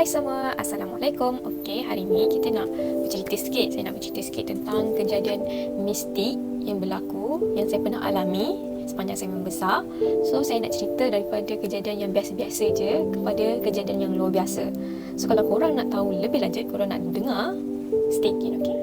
Hai semua, Assalamualaikum. Okey, hari ni kita nak bercerita sikit. Saya nak bercerita sikit tentang kejadian mistik yang berlaku, yang saya pernah alami sepanjang saya membesar. So, saya nak cerita daripada kejadian yang biasa-biasa je kepada kejadian yang luar biasa. So, kalau korang nak tahu lebih lanjut, korang nak dengar, stay tune, okey?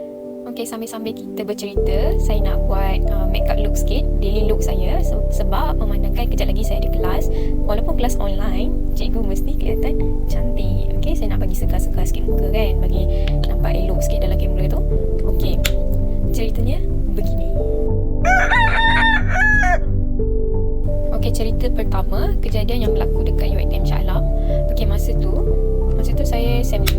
Okey, sambil-sambil kita bercerita, saya nak buat make up look sikit, daily look saya, sebab memandangkan kejap lagi saya ada kelas. Walaupun kelas online, cikgu mesti kelihatan cantik. Okey, saya nak bagi segar-segar sikit muka kan, bagi nampak elok sikit dalam kamera tu. Okey, ceritanya begini. Okey, cerita pertama, kejadian yang berlaku dekat UiTM Shah Alam. Okey, masa tu saya SEM 5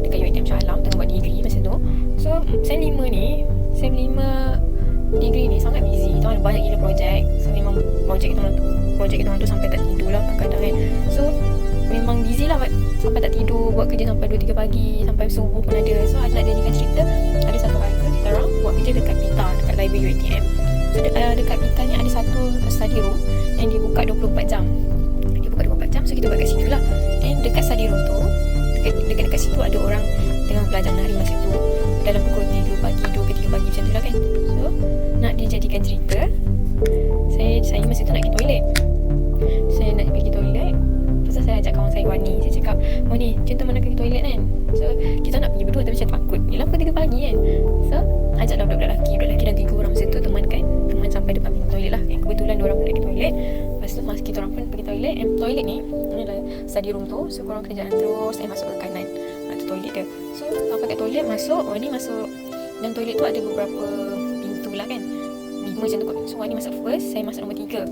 dekat UiTM Shah Alam, tengah buat degree masa tu. So, SEM 5 degree ni sangat busy. Kita ada banyak gila projek. So, memang projek kita orang tu sampai tak tidur lah kadang-kadang kan. So, memang busy lah sampai tak tidur, buat kerja sampai 2-3 pagi, sampai subuh pun ada. So, ada jadikan cerita, ada satu hari kita orang buat kerja dekat PITA, dekat library UiTM. So, dekat PITA ni ada satu study room yang dibuka 24 jam. So, kita buat kat situ lah. And dekat study room tu, dekat situ ada orang tengah belajar nari masa tu, dalam pukul 3 pagi, 2 ke 3 pagi macam tu lah kan. So, nak dijadikan cerita, saya masa tu nak pergi toilet. Saya nak pergi toilet, pasal saya ajak kawan saya Wani. Saya cakap, Wani, jom teman nak pergi toilet kan. So, kita nak pergi berdua tapi macam takut. Yelah pukul 3 pagi kan. So, ajaklah budak-budak lelaki dan 3 orang masa tu teman sampai depan pintu toilet lah. Kebetulan 2 orang pun nak pergi toilet. Lepas tu masa kita orang pun pergi toilet. And toilet ni adalah study room tu. So, korang kena jalan terus. Saya masuk ke kanan. Ada toilet dia. So, sampai kat toilet masuk. Wani masuk. Dan toilet tu ada beberapa pintu lah kan. 5 macam tu kot. So, Wani masuk first. Saya masuk nombor 3.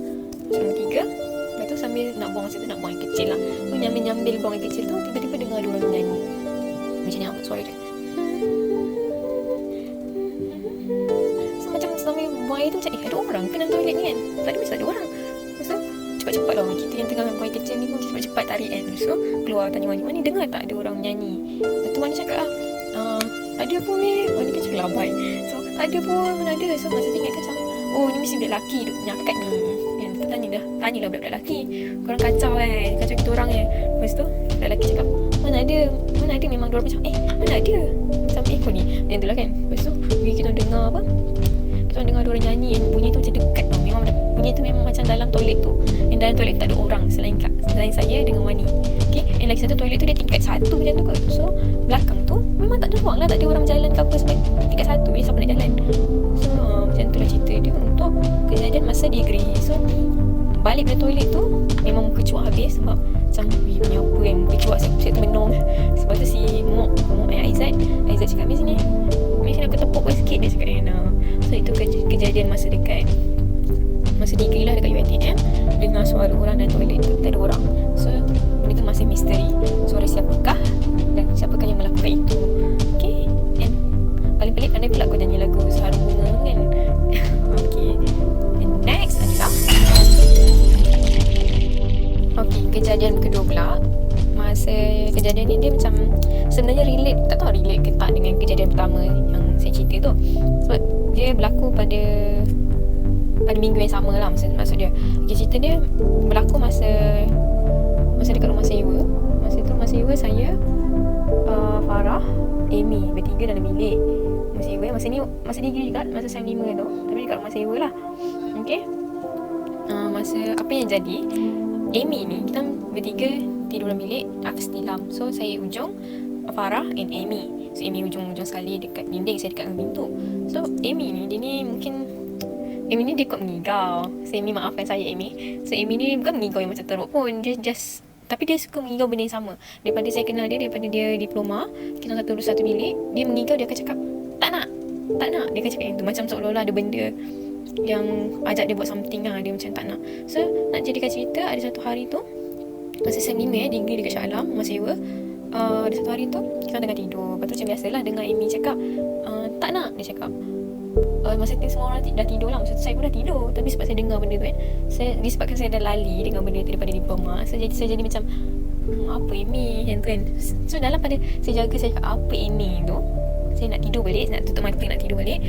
Lepas tu sambil nak buang masa tu, nak buang air kecil lah. So, nyambil buang air kecil tu, tiba-tiba dengar ada orang nyanyi. Macam ni apa suara dia. So, macam sambil buang air tu macam, ada orang ke dalam toilet ni kan. Tadi macam ada orang. So, cepat-cepat lah kita yang tengah buang air kecil ni pun cepat-cepat tarik kan. So, keluar tanya Wani dengar tak ada orang menyanyi. Lepas tu Wani cakap tak ada pun ni. Wani kan cakap labai. So, tak ada pun, mana ada. So, masa tu ingat macam, oh ni mesti budak lelaki duk nyakat ni. Tanyalah budak-budak lelaki. Korang kacau kan, kacau kita orang kan. Lepas tu budak lelaki cakap, mana ada memang diorang macam, mana ada macam kau ni. Yang tu lah kan. Lepas tu kita dengar apa, kita dengar diorang nyanyi kan. Bunyi tu macam dekat tau. Bunyi tu memang macam dalam toilet tu. Yang dalam toilet tak ada orang selain saya dengan Wani. Okay, yang lagi satu toilet tu dia tingkat 1 macam tu kot. So belakang tu memang tak ada ruang lah, tak ada orang berjalan ke apa sampai tingkat 1 ni, siapa nak jalan. So macam tu lah cerita dia untuk kejadian masa degree. So balik dari toilet tu memang muka cuak habis sebab macam punya apa kan, muka cuak saya termenung. Sebab tu si Mok yang Aizat cakap, Miss ni aku tepuk kau sikit. Dia cakap so itu kejadian masa degree lah dekat UiTM. Dengar suara orang dalam toilet tu, tak ada orang. So benda tu masih misteri, suara siapakah dan siapakah yang melakukan itu. Okay, and paling pelik pandai pula kau nyanyi lagu Seharum Bunga kan. Okay, and next adalah kejadian kedua pula. Masa kejadian ni dia macam sebenarnya relate, tak tahu relate ke tak dengan kejadian pertama yang saya cerita tu. Sebab dia berlaku pada minggu yang sama lah maksud dia. Cerita dia berlaku masa dekat rumah sewa. Masa tu rumah sewa saya, Farah, Amy, bertiga dalam bilik rumah sewa. Masa degree juga, masa SEM 5 tu, tapi dekat rumah sewa lah. Okay, masa apa yang jadi, Amy ni, kita bertiga tidur dalam bilik, atas tilam. So, saya ujung, Farah and Amy. So, Amy ujung-ujung sekali dekat dinding, saya dekat pintu. So, Amy ni, Amy ni dia kot mengigau. So, Amy maafkan saya, Amy. So, Amy ni bukan mengigau yang macam teruk pun. Dia just, tapi dia suka mengigau benda yang sama. Daripada saya kenal dia, daripada dia diploma, kita satu bilik, dia mengigau, dia akan cakap, tak nak. Dia akan cakap yang tu. Macam seolah-olah ada benda yang ajak dia buat something lah. Dia macam tak nak. So, nak jadikan cerita, ada satu hari tu, masa SEM 5 degree dekat Shah Alam, rumah sewa. Ada satu hari tu, kita tengah tidur. Lepas tu macam biasalah, dengar Amy cakap, tak nak, dia cakap. Masa tu semua orang dah tidur lah. Masa tu saya pun dah tidur. Tapi sebab saya dengar benda tu kan, disebabkan saya dah lali dengan benda tu daripada diploma, saya jadi macam, apa Amy yang tu kan. So dalam pada saya jaga, saya cakap apa Amy tu, saya nak tidur balik, nak tutup mata nak tidur balik,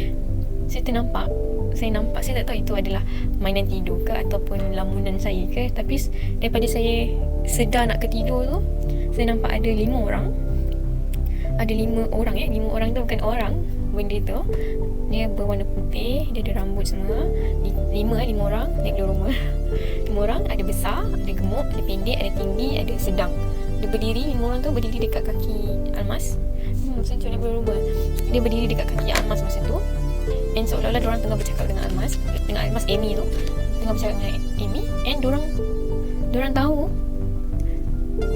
saya ternampak saya tak tahu itu adalah mainan tidur ke ataupun lamunan saya ke. Tapi daripada saya sedar nak ketidur tu, saya nampak ada 5 orang. Ada 5 orang 5 orang tu bukan orang. Benda tu dia berwarna putih, dia ada rambut semua. 5 orang naik keluar rumah. 5 orang, ada besar, ada gemuk, ada pendek, ada tinggi, ada sedang. Dia berdiri, 5 orang tu berdiri dekat kaki Almas. Saya naik keluar rumah. Dia berdiri dekat kaki Almas masa tu. And seolah-olah diorang tengah bercakap dengan Almas, Amy tu tengah bercakap dengan Amy. And diorang tahu,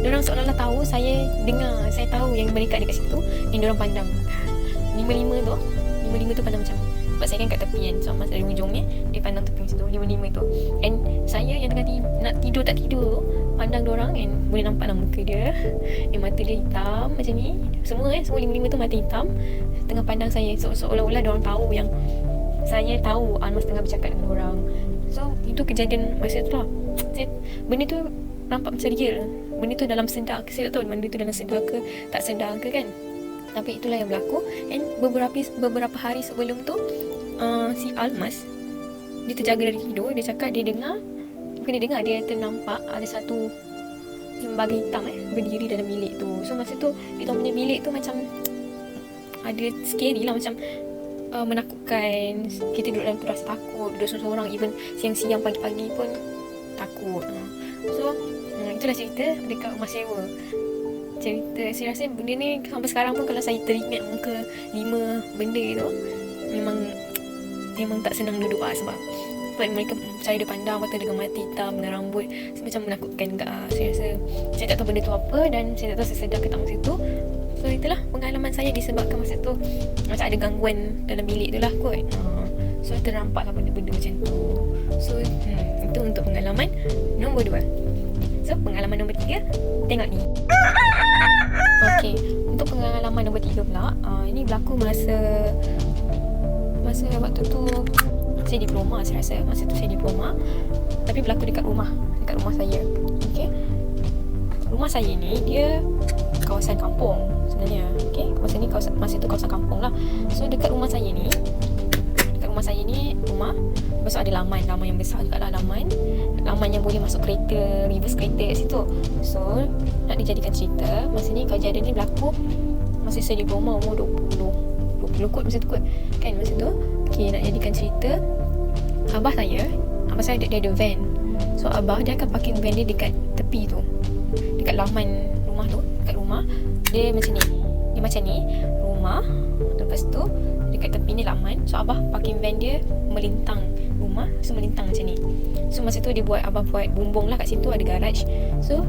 diorang seolah-olah tahu saya dengar, saya tahu yang mereka ada kat situ. And diorang pandang lima-lima tu pandang macam, sebab saya kan kat tepi kan, so Almas dari ujung ni, dia pandang tepi situ, 5 tu. And saya yang tengah nak tidur tak tidur tu pandang diorang, and boleh nampak lah muka dia, yang mata dia hitam macam ni. Semua 5 tu mata hitam, tengah pandang saya. Seolah-olah diorang tahu yang saya tahu Almas tengah bercakap dengan diorang. So itu kejadian masa tu lah. Benda tu nampak macam real. Benda tu dalam sedar ke, saya tak tahu benda tu dalam sedar ke tak sedar ke kan. Tapi itulah yang berlaku. And beberapa hari sebelum tu, si Almas, dia terjaga dari tidur. Dia cakap dia dengar, dia ternampak ada satu lembaga hitam berdiri dalam bilik tu. So masa tu kita punya bilik tu macam ada scary lah, macam menakutkan. Kita duduk dalam tu rasa takut, duduk seorang-seorang, even siang-siang pagi-pagi pun takut. So itulah cerita dekat rumah sewa. Cerita, saya rasa benda ni sampai sekarang pun kalau saya teringat muka 5 benda tu, memang tak senang duduk lah. Sebab mereka, saya ada pandang mata dengan mata hitam dengan rambut, macam menakutkan juga lah. Saya rasa saya tak tahu benda tu apa, dan saya tak tahu saya sedar ke tak masa tu. So itulah pengalaman saya disebabkan masa tu macam ada gangguan dalam bilik tu lah kot. So ternampak lah benda-benda macam tu. So itu untuk pengalaman nombor 2. So pengalaman nombor 3, tengok ni. Okay, untuk pengalaman nombor 3 pula, ini berlaku masa waktu tu saya diploma. Saya rasa masa tu saya diploma, tapi berlaku dekat rumah saya. Okay, rumah saya ni dia kawasan kampung sebenarnya. Okay, kawasan ni masa tu kawasan kampung lah. So dekat rumah saya ni rumah, lepas tu ada laman yang besar juga lah. Laman yang boleh masuk kereta, reverse kereta kat situ. So nak dijadikan cerita, masa ni kejadian ni berlaku masa saya diploma, umur 20 kot masa tu kot kan. Masa tu okay, nak jadikan cerita, abah saya dia ada van. So abah dia akan parking van dia dekat tepi tu, dekat laman rumah tu. Dekat rumah dia macam ni rumah, lepas tu dekat tepi ni laman. So abah parking van dia melintang rumah, so melintang macam ni. So masa tu abah buat bumbung lah kat situ, ada garaj. So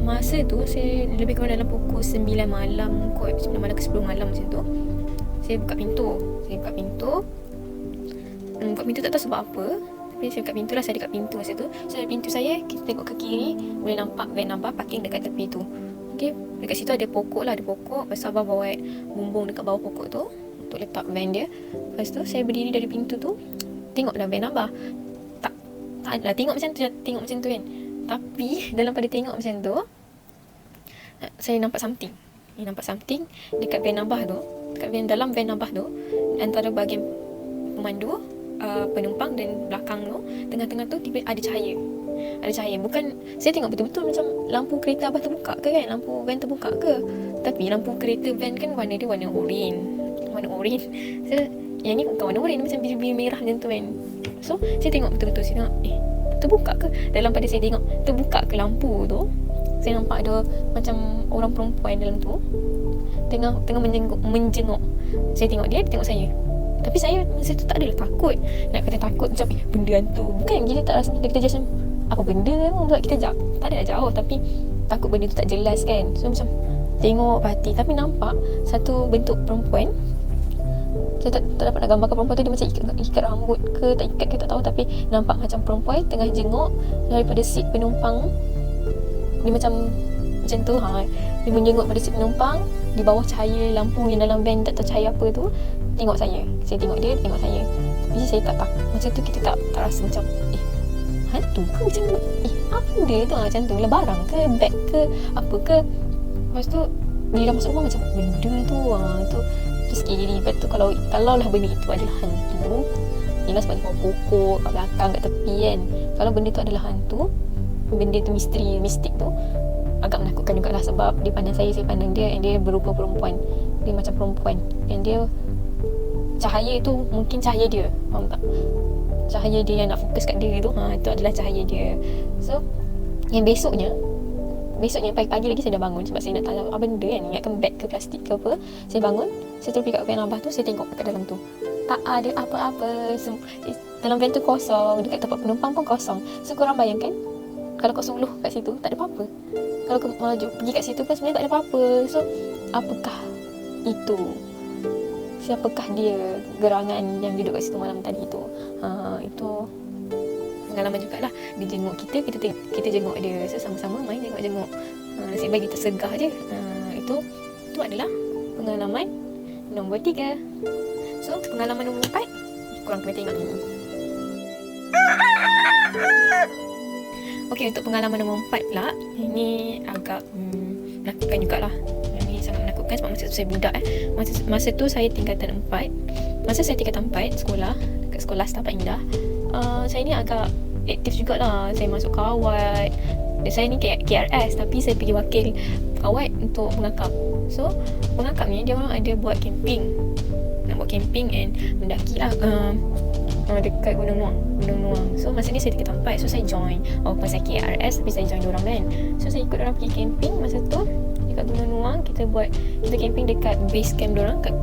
masa tu saya lebih kurang dalam pukul 9 malam kot, 9 malam ke 10 malam macam tu. Saya buka pintu tak tahu sebab apa, tapi saya buka pintu lah. Saya dekat pintu masa tu. So dari pintu saya, kita tengok ke kiri, boleh nampak van abah parking dekat tepi tu. Okay, dekat situ ada pokok. Lepas tu abah bawa bumbung dekat bawah pokok tu untuk letak van dia. Lepas tu saya berdiri dari pintu tu, tengoklah van abah. Tak adalah tengok macam tu kan. Tapi dalam pada tengok macam tu, saya nampak something dekat van abah tu, dalam van abah tu, antara bahagian pemandu, penumpang dan belakang tu, tengah-tengah tu tiba ada cahaya. Bukan, saya tengok betul-betul macam lampu kereta abah terbuka ke kan, lampu van terbuka ke. Tapi lampu kereta van kan warna dia warna oren. So yang ni bukan warna oren, macam biru-biru merah macam tu kan. So saya tengok betul-betul, saya tengok terbuka ke, dalam pada saya tengok terbuka ke lampu tu. Saya nampak ada macam orang perempuan dalam tu tengah menjenguk. Saya tengok dia tengok saya. Tapi saya masa tu tak adalah takut. Nak kata takut macam benda hantu, bukan. Kita tak rasa, kita just apa benda pula, kita tak ada jauh, tapi takut benda tu tak jelas kan. So macam tengok hati, tapi nampak satu bentuk perempuan. Saya tak dapat nak gambarkan perempuan tu, dia macam ikat rambut ke tak ikat ke tak tahu, tapi nampak macam perempuan tengah jenguk daripada seat penumpang. Dia macam tu dia menjenguk pada seat penumpang, di bawah cahaya lampu yang dalam van, tak tahu cahaya apa tu. Tengok saya tengok dia, tengok saya. Tapi saya tak takut. Macam tu kita tak rasa macam hantu ke, macam apa dia tu macam tu lah, barang ke, beg ke, apa ke. Lepas tu bila masuk rumah macam benda tu tu scary. Lepas tu kalau lah benda itu adalah hantu, yelah sebab dia pokok kat belakang kat tepi kan. Kalau benda tu adalah hantu, benda tu mistik tu, agak menakutkan jugalah, sebab dia pandang saya pandang dia, and dia berupa perempuan. Dia macam perempuan, and dia cahaya tu mungkin cahaya dia, faham tak? Cahaya dia yang nak fokus kat dia tu, itu adalah cahaya dia. So yang besoknya pagi-pagi lagi saya dah bangun, sebab saya nak tahu apa benda kan, ingatkan beg ke plastik ke apa. Saya bangun, saya terus pergi kat van abah tu, saya tengok kat dalam tu tak ada apa-apa. Dalam van tu kosong, dekat tempat penumpang pun kosong. So korang bayangkan, kalau kau suluh kat situ tak ada apa-apa, kalau kau melaju pergi kat situ kan sebenarnya tak ada apa-apa. So apakah itu? Siapakah dia, gerangan yang duduk kat situ malam tadi tu? Itu pengalaman jugalah. Dia jenguk kita jenguk dia. So sama-sama main jenguk-jenguk. Nasib baik kita segah je. Itu adalah pengalaman nombor 3. So pengalaman nombor 4, korang kena tengok ni. Okey, untuk pengalaman nombor 4 pula, ini agak menakutkan jugalah. Ini sangat menakutkan sebab masa tu saya budak masa tu saya tingkatan 4. Masa saya tingkatan 4 sekolah, dekat sekolah Setapak Indah, saya ni agak aktif jugalah. Saya masuk kawat. Dan saya ni KRS, tapi saya pergi wakil kawat untuk mengakap. So mengakap ni dia orang ada buat camping, nak buat camping and mendaki lah dekat Gunung Nuang. So masa ni saya tingkatan 4, so saya join. Walaupun saya KRS, tapi saya join diorang kan. So saya ikut diorang pergi camping masa tu dekat Gunung Nuang. Kita camping dekat base camp diorang kat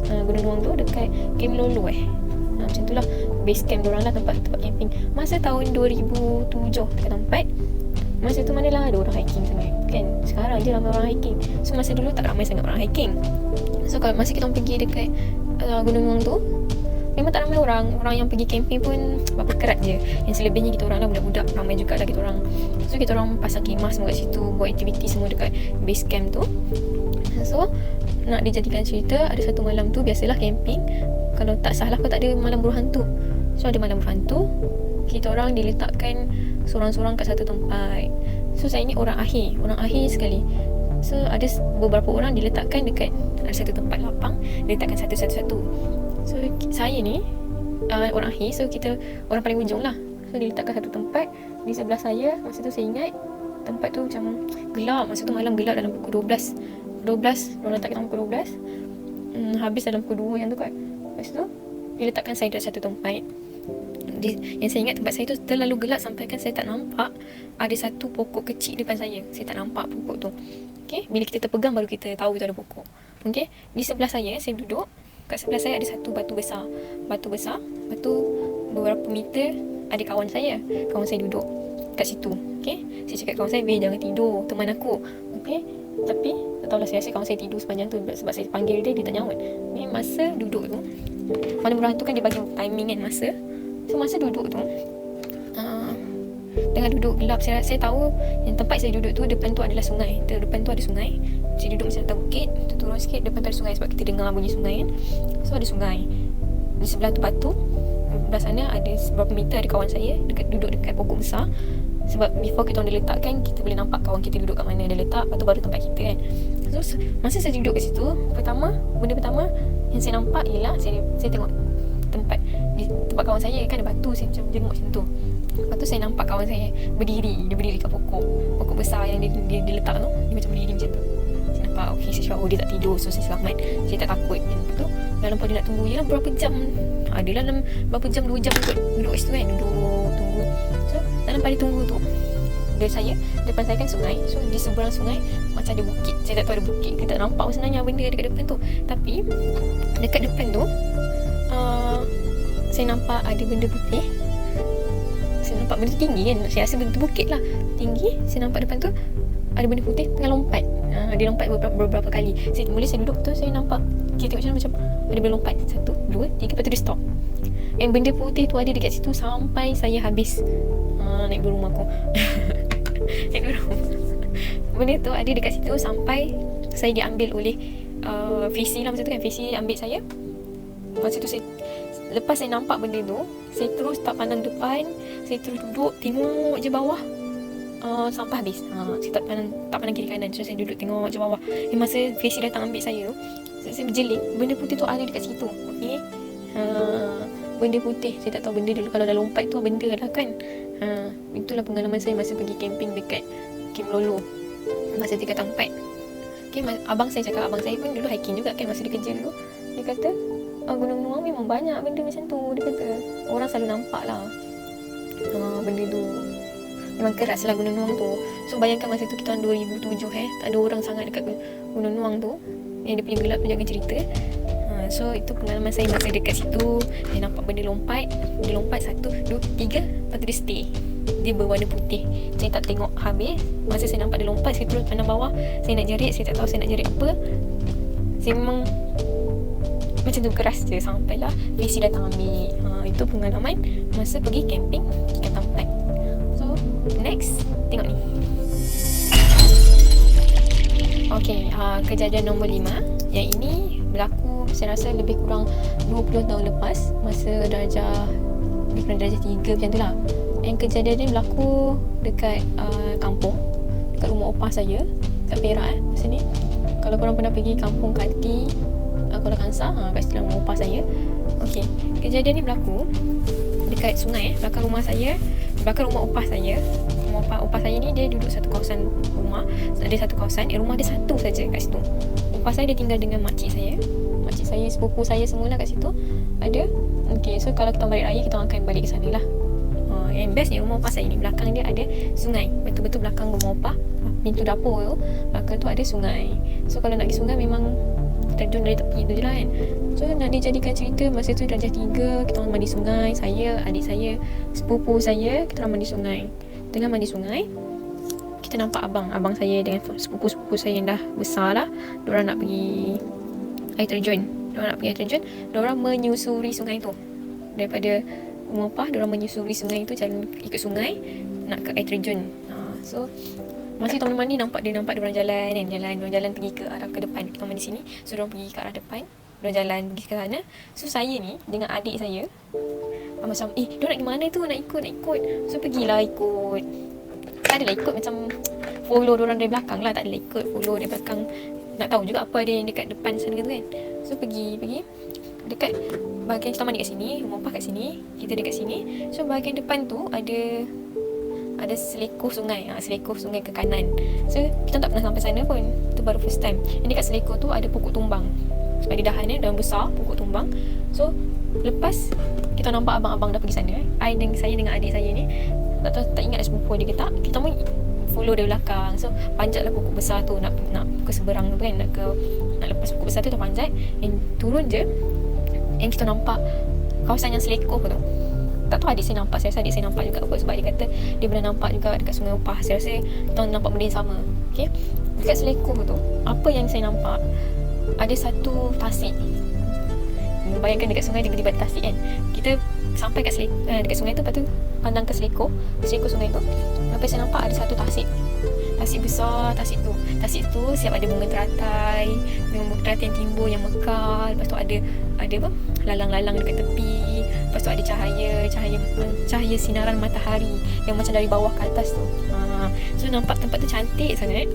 Gunung Nuang tu, dekat Camp Lolo macam tu lah base camp diorang lah, tempat camping. Masa tahun 2007 tingkatan 4, masa tu manalah ada orang hiking sangat kan. Sekarang je ramai orang hiking. So masa dulu tak ramai sangat orang hiking. So kalau masa kita pergi dekat Gunung Nuang tu, memang tak ramai orang yang pergi camping pun berapa kerat je. Yang selebihnya kita orang lah budak-budak, ramai juga lah kita orang. So kita orang pasang kemah semua kat situ, buat aktiviti semua dekat base camp tu. So nak dijadikan cerita, ada satu malam tu, biasalah camping, kalau tak salah kau tak ada malam buruh hantu. So ada malam buruh hantu, kita orang diletakkan sorang-sorang kat satu tempat. So saya ni orang akhir sekali. So ada beberapa orang diletakkan dekat satu tempat lapang, diletakkan satu-satu. So saya ni orang akhir, so kita orang paling ujung lah. So diletakkan satu tempat di sebelah saya. Masa tu saya ingat tempat tu macam gelap. Masa tu malam gelap, dalam pukul 12 orang letakkan pukul 12, habis dalam pukul 2 yang tu kot. Lepas tu dia letakkan saya dekat satu tempat. Yang saya ingat tempat saya tu terlalu gelap sampai kan saya tak nampak ada satu pokok kecil depan saya. Saya tak nampak pokok tu. Okay, bila kita terpegang baru kita tahu itu ada pokok. Okay, di sebelah saya duduk. Kat sebelah saya ada satu batu besar. Batu beberapa meter. Ada kawan saya duduk kat situ. Okay, saya cakap kawan saya, jangan tidur, teman aku. Okay, tapi tak tahulah, saya rasa kawan saya tidur sepanjang tu. Sebab saya panggil dia tak nyaut. Ni masa duduk tu, malam buruh hantu kan dia bagi timing kan masa. So masa duduk tu, dengan duduk gelap, saya tahu yang tempat saya duduk tu depan tu adalah sungai. Depan tu ada sungai. Saya duduk macam atas bukit, turun sikit, depan tu ada sungai, sebab kita dengar bunyi sungai kan. So ada sungai. Di sebelah tu batu, sebelah sana ada beberapa meter ada kawan saya duduk dekat pokok besar. Sebab before kita orang diletakkan, kita boleh nampak kawan kita duduk kat mana dia letak. Lepas tu baru tempat kita kan. So masa saya duduk kat situ, benda pertama yang saya nampak ialah saya tengok tempat kawan saya kan ada batu. Saya macam jenguk macam tu. Lepas tu saya nampak kawan saya berdiri kat pokok besar yang dia letak tu. Dia macam berdiri macam tu. Saya nampak, okay, saya cakap, dia tak tidur, so saya selamat. Saya tak takut. Lepas tu dalam pada nak tunggu, ialah berapa jam, adalah dalam berapa jam, 2 jam kot duduk kat situ kan. Tunggu. So dalam pada tunggu tu, depan saya kan sungai. So di seberang sungai macam ada bukit. Saya tak tahu ada bukit, kita tak nampak sebenarnya benda dekat depan tu. Tapi dekat depan tu saya nampak ada benda putih. Saya nampak benda tu tinggi kan. Saya rasa benda tu bukit lah, tinggi. Saya nampak depan tu ada benda putih tengah lompat. Dia lompat beberapa kali. Mula saya duduk tu, saya nampak, kita tengok macam ada benda lompat. 1, 2, 3, lepas tu dia stop. And benda putih tu ada dekat situ sampai saya habis naik ke rumah aku. Naik ke rumah. Benda tu ada dekat situ sampai saya diambil oleh VC lah masa tu kan. VC ambil saya. Masa tu lepas saya nampak benda tu, saya terus tak pandang depan. Saya terus duduk tengok je bawah sampai habis. Saya tak pandang kiri kanan. So saya duduk tengok je bawah. Masa VC datang ambil saya tu, saya berjeling, benda putih tu ada dekat situ. Okay, benda putih, saya tak tahu benda dulu. Kalau dah lompat tu benda lah kan. Itulah pengalaman saya masa pergi camping dekat Camp Lolo. masa 3 tahun 4. Okay, abang saya cakap, abang saya pun dulu hiking juga kan masa dia kerja dulu. Dia kata Gunung Nuang memang banyak benda macam tu. Dia kata orang selalu nampak lah benda tu. Memang keras lah Gunung Nuang tu. So bayangkan masa tu kita tahun 2007 tak ada orang sangat dekat Gunung Nuang tu. Yang dia punya gelap tu jangan cerita. So itu pengalaman saya masa dekat situ. Saya nampak benda lompat. Dia lompat 1, 2, 3. Lepas tu dia stay. Dia berwarna putih. Saya tak tengok habis. Masa saya nampak dia lompat, saya terus pandang bawah. Saya nak jerit, saya tak tahu saya nak jerit apa. Saya memang macam tu keras je. Sampailah PC datang ambil. Itu pengalaman masa pergi camping kat tempat. So next, tengok ni. Okay, kejadian nombor 5. Yang ini berlaku saya rasa lebih kurang 20 tahun lepas. Masa darjah 3 macam tu lah. Yang kejadian ni berlaku dekat kampung, dekat rumah opah saya kat Perak sini. Kalau korang pernah pergi kampung Kati, Kuala Kangsar, kat situ rumah opah saya. Okey, kejadian ni berlaku dekat sungai belakang rumah saya, belakang rumah opah saya. Rumah opah saya ni dia duduk satu kawasan rumah. Ada satu kawasan, rumah dia satu saja kat situ. Opah saya dia tinggal dengan makcik saya. Makcik saya, sepupu saya semualah kat situ ada. Okey, so kalau kita balik raya kita akan balik ke sana lah. Yang best ni rumah opah saya ni, belakang dia ada sungai. Betul-betul belakang rumah opah, pintu dapur tu, belakang tu ada sungai. So kalau nak pergi sungai memang terjun dari tepi tu je lah kan. So nak dijadikan cerita, masa tu darjah 3, kita orang mandi sungai. Saya, adik saya, sepupu saya, kita orang mandi sungai. Tengah mandi sungai, kita nampak abang saya dengan sepupu-sepupu saya yang dah besar lah. Diorang nak pergi air terjun. Diorang menyusuri sungai tu. Daripada rumah opah, diorang menyusuri sungai tu, jalan ikut sungai nak ke air terjun. So masa kita mandi nampak diorang jalan kan, diorang pergi ke arah ke depan. Kita mandi sini, so diorang pergi ke arah depan, diorang jalan pergi ke sana. So saya ni dengan adik saya macam diorang nak pergi mana tu, nak ikut. So pergilah ikut. Tak adalah ikut macam follow diorang dari belakang lah, tak adalah ikut follow dari belakang. Nak tahu juga apa ada yang dekat depan sana tu kan. So pergi dekat bahagian kita mandi kat sini, rumah opah kat sini, kita dekat sini. So bahagian depan tu ada selekoh sungai, selekoh sungai ke kanan. So kita tak pernah sampai sana pun, tu baru first time. Yang dekat selekoh tu ada pokok tumbang, ada dahan besar, pokok tumbang. So lepas kita nampak abang-abang dah pergi sana, saya dengan adik saya ni tak ingat sepupu dia ke tak, kita pun follow dari belakang. So panjatlah pokok besar tu, nak ke seberang tu kan, nak lepas pokok besar tu kita panjat, and turun je. Yang kita nampak kawasan yang selekoh tu, tak tahu adik saya nampak, saya rasa adik saya nampak juga kot, sebab dia kata dia pernah nampak juga dekat Sungai Opah. Saya rasa kita nampak benda yang sama. Okay, dekat selekoh tu, apa yang saya nampak, ada satu tasik. Bayangkan dekat sungai tiba-tiba ada tasik kan. Kita sampai dekat sungai tu, lepas tu pandang ke selekoh sungai tu. Lepas saya nampak ada satu tasik besar. Tasik tu siap ada bunga teratai, bunga teratai yang timbul, yang mekar. Lepas tu ada apa, lalang-lalang dekat tepi. Lepas tu ada cahaya sinaran matahari yang macam dari bawah ke atas tu. So nampak tempat tu cantik sangat.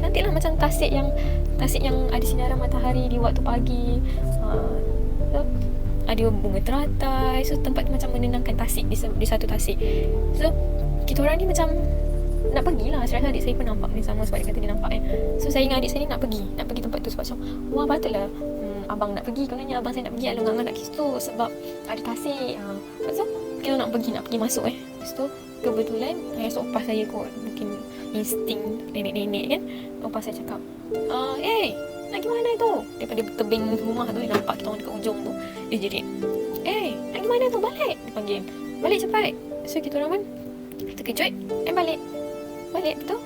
Cantik lah, macam tasik yang ada sinaran matahari di waktu pagi. So ada bunga teratai. So tempat tu macam menenangkan tasik di satu tasik. So kita orang ni macam nak pergilah. Saya rasa adik saya pun nampak ni sama, sebab dia kata dia nampak kan. So saya dengan adik saya ni nak pergi tempat tu, sebab macam wah patutlah abang nak pergi. Kononnya abang saya nak pergi alung-alung nak pergi situ sebab ada tasik. So kita nak pergi masuk Lepas tu kebetulan opah saya kot, mungkin insting nenek-nenek kan. Opah saya cakap, nak pergi mana tu? Daripada tebing rumah tu dia nampak kita orang dekat ujung tu. Dia jerit, nak pergi mana tu? Balik, dia panggil, balik cepat. So kita orang pun terkejut, balik betul.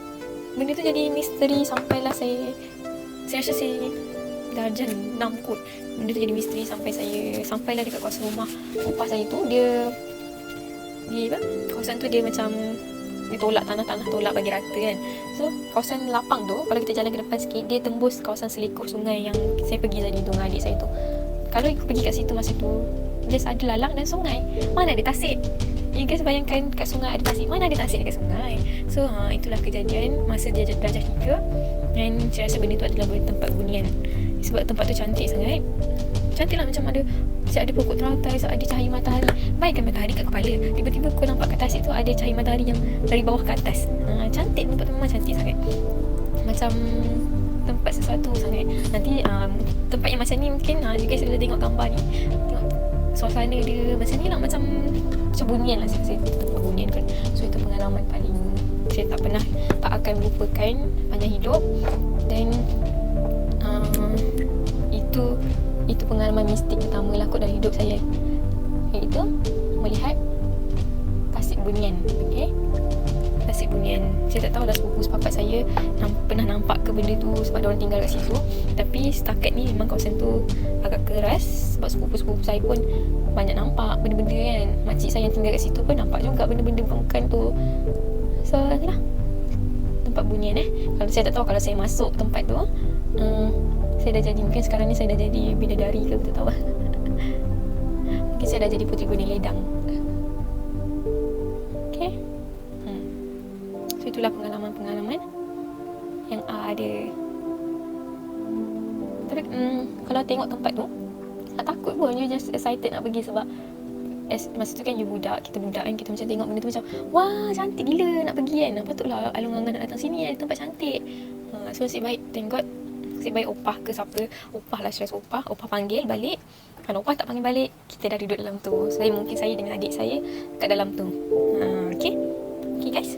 Benda tu jadi misteri sampailah saya rasa saya darjah 6 kot. Benda tu jadi misteri sampailah dekat kawasan rumah opah saya tu. Dia kawasan tu dia macam dia tolak tanah tolak bagi rata kan. So kawasan lapang tu, kalau kita jalan ke depan sikit, dia tembus kawasan selekoh sungai yang saya pergi tadi tu dengan adik saya tu. Kalau ikut pergi kat situ masa tu, just ada lalang dan sungai, mana ada tasik. You guys bayangkan kat sungai ada tasik, mana ada tasik dekat sungai. So itulah kejadian masa dia darjah 3. Dan saya rasa benda tu adalah tempat hunian, sebab tempat tu cantik sangat. Cantik lah, macam ada Siap ada pokok teratai, siap ada cahaya matahari. Baikkan matahari kat kepala, tiba-tiba kau nampak kat atas itu ada cahaya matahari yang dari bawah ke atas. Cantik, tempat tu memang cantik sangat. Macam tempat sesuatu sangat. Nanti tempat yang macam ni mungkin you guys boleh tengok gambar ni, tengok suasana dia macam ni lah, macam Bunian lah, saya tempat Bunian kan. So itu pengalaman paling saya tak akan lupakan panjang hidup. Dan itu pengalaman mistik pertama lah kot dalam hidup saya, iaitu melihat Tasik Bunian. Okay, Tasik Bunian. Saya tak tahu lah sepupu sepakat saya pernah nampak ke benda tu sebab diorang tinggal kat situ. Tapi setakat ni memang kawasan tu agak keras sebab sepupu-sepupu saya pun banyak nampak benda-benda kan. Makcik saya yang tinggal kat situ pun nampak juga benda-benda bukan tu. So lah, tempat Bunian Kalau saya tak tahu, kalau saya masuk tempat tu saya dah jadi, mungkin sekarang ni saya dah jadi bidadari ke, tak tahu. Mungkin saya dah jadi Puteri Gunung Ledang. Okay. So itulah pengalaman-pengalaman yang ada. Tapi kalau tengok tempat tu, tak takut pun, you just excited nak pergi. Sebab masa tu kan kita budak kan, kita macam tengok benda tu macam wah cantik gila, nak pergi kan. Patutlah alung-alung nak datang sini, ada tempat cantik. So nasib baik, thank God, nasib baik opah ke siapa, opah lah, stress opah panggil balik. Kalau opah tak panggil balik, kita dah duduk dalam tu. Mungkin saya dengan adik saya kat dalam tu. Okay guys.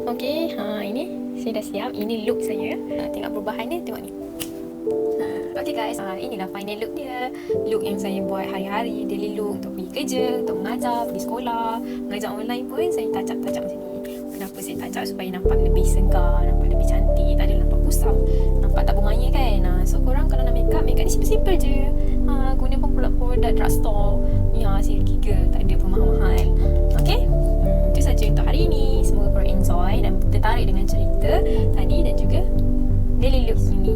Okay, ini saya dah siap. Ini look saya. Tengok perubahan dia, tengok ni. Okay guys, inilah final look dia. Look yang saya buat hari-hari, daily look untuk pergi kerja, untuk mengajar, pergi sekolah, mengajar online pun saya touch up macam ni. Kenapa saya touch up? Supaya nampak lebih segar, nampak lebih cantik, tak ada nampak kusam, nampak tak bermaya kan. So korang kalau nak make up ni simple-simple je. Guna pun produk drugstore ya, Silky Girl, tak ada pun mahal-mahal. Okay, itu saja untuk hari ini. Semoga korang enjoy dan tertarik dengan cerita tadi dan juga daily look ini.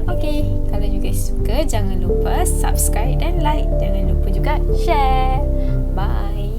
Okay, kalau you guys suka, jangan lupa subscribe dan like. Jangan lupa juga share. Bye.